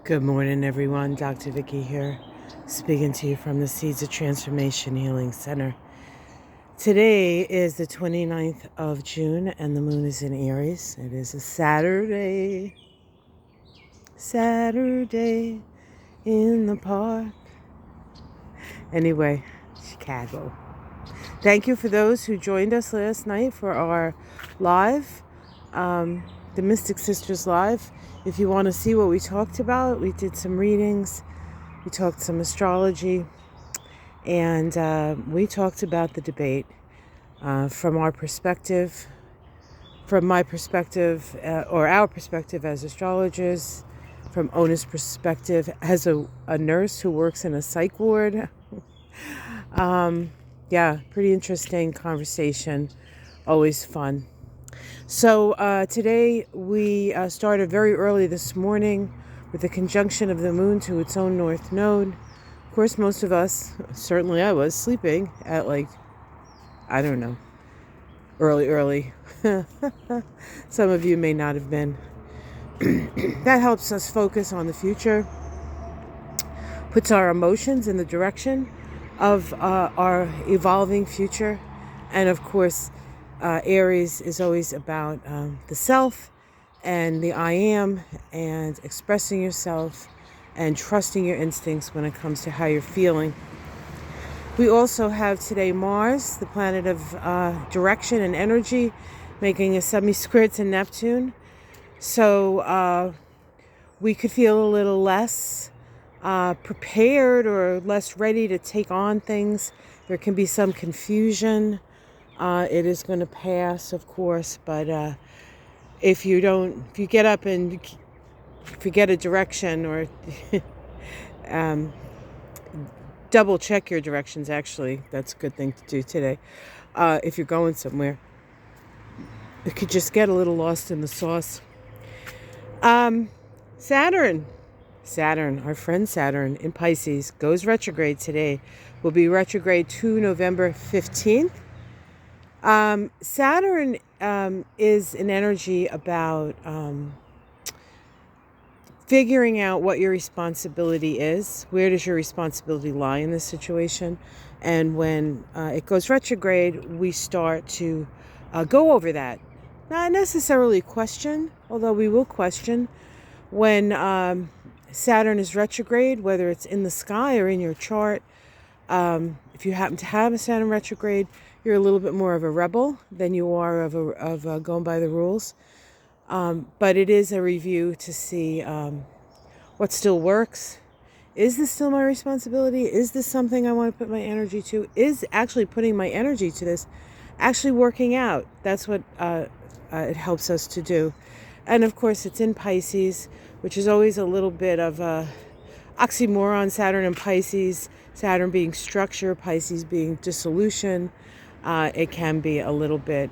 Good morning, everyone. Dr. Vicky here, speaking to you from the Seeds of Transformation Healing Center. Today is the 29th of June, and the moon is in Aries. It is a Saturday in the park. Anyway, Chicago. Thank you for those who joined us last night for our live, the Mystic Sisters Live. If you want to see what we talked about, we did some readings, we talked some astrology, and we talked about the debate from our perspective, from my perspective, or our perspective as astrologers, from Ona's perspective as a nurse who works in a psych ward. Yeah, pretty interesting conversation, always fun. So today we started very early this morning with the conjunction of the moon to its own north node. Of course, most of us, certainly I was, sleeping at I don't know, early. Some of you may not have been. That helps us focus on the future, puts our emotions in the direction of our evolving future. And of course, Aries is always about the self and the I am, and expressing yourself and trusting your instincts when it comes to how you're feeling. We also have today Mars, the planet of direction and energy, making a semi-square to Neptune. So we could feel a little less prepared or less ready to take on things. There can be some confusion. It is going to pass, of course, but if you get up and forget a direction, or double check your directions, actually, that's a good thing to do today. If you're going somewhere, it could just get a little lost in the sauce. Saturn, our friend Saturn in Pisces, goes retrograde today. Will be retrograde to November 15th. Saturn is an energy about figuring out what your responsibility is. Where does your responsibility lie in this situation? And when it goes retrograde, we start to go over that. Not necessarily question, although we will question when Saturn is retrograde, whether it's in the sky or in your chart. If you happen to have a Saturn retrograde, you're a little bit more of a rebel than you are of going by the rules. But it is a review to see what still works. Is this still my responsibility? Is this something I want to put my energy to? Is actually putting my energy to this actually working out? That's what it helps us to do. And of course, it's in Pisces, which is always a little bit of a oxymoron, Saturn and Pisces. Saturn being structure, Pisces being dissolution. It can be a little bit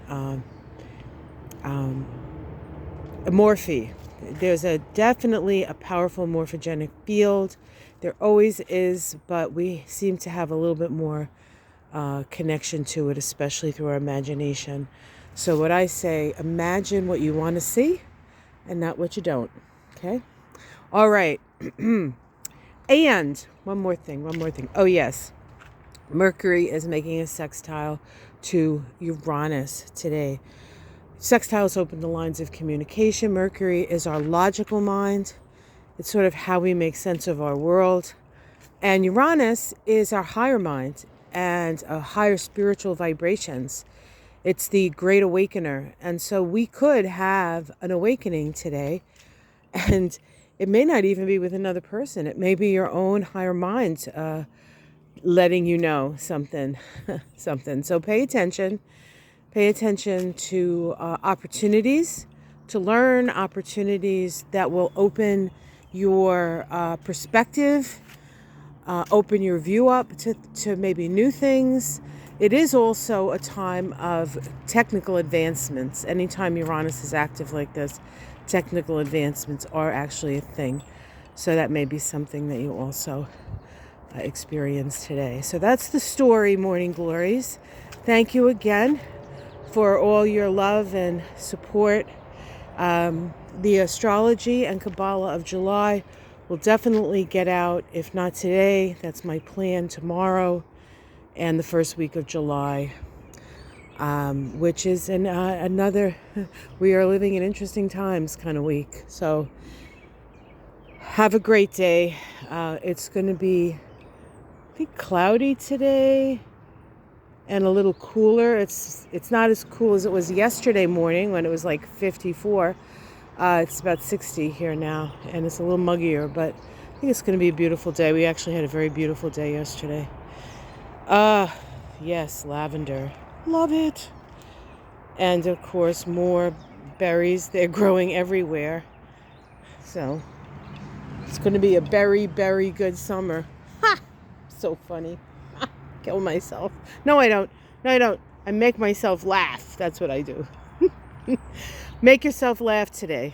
morphy. There's definitely a powerful morphogenic field. There always is, but we seem to have a little bit more connection to it, especially through our imagination. So what I say, imagine what you want to see and not what you don't. Okay? All right. And one more thing. Oh, yes. Mercury is making a sextile to Uranus today. Sextiles open the lines of communication. Mercury is our logical mind. It's sort of how we make sense of our world. And Uranus is our higher mind and higher spiritual vibrations. It's the great awakener. And so we could have an awakening today. And it may not even be with another person. It may be your own higher mind letting you know something. So pay attention. Pay attention to opportunities, to learn, opportunities that will open your perspective, open your view up to maybe new things. It is also a time of technical advancements. Anytime Uranus is active like this, technical advancements are actually a thing. So that may be something that you also experience today. So that's the story, Morning Glories. Thank you again for all your love and support. The Astrology and Kabbalah of July We'll definitely get out. If not today, that's my plan, tomorrow and the first week of July, which is another, we are living in interesting times kind of week. So have a great day. It's going to be, I think, cloudy today and a little cooler. It's not as cool as it was yesterday morning when it was like 54. It's about 60 here now, and it's a little muggier, but I think it's going to be a beautiful day. We actually had a very beautiful day yesterday. Yes, lavender. Love it. And of course, more berries. They're growing everywhere. So it's going to be a very, very good summer. Ha! So funny. Kill myself. No, I don't. No, I don't. I make myself laugh. That's what I do. Make yourself laugh today.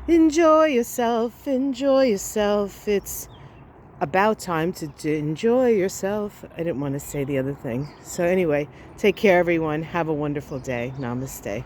Enjoy yourself. Enjoy yourself. It's about time to enjoy yourself. I didn't want to say the other thing. So anyway, take care, everyone. Have a wonderful day. Namaste.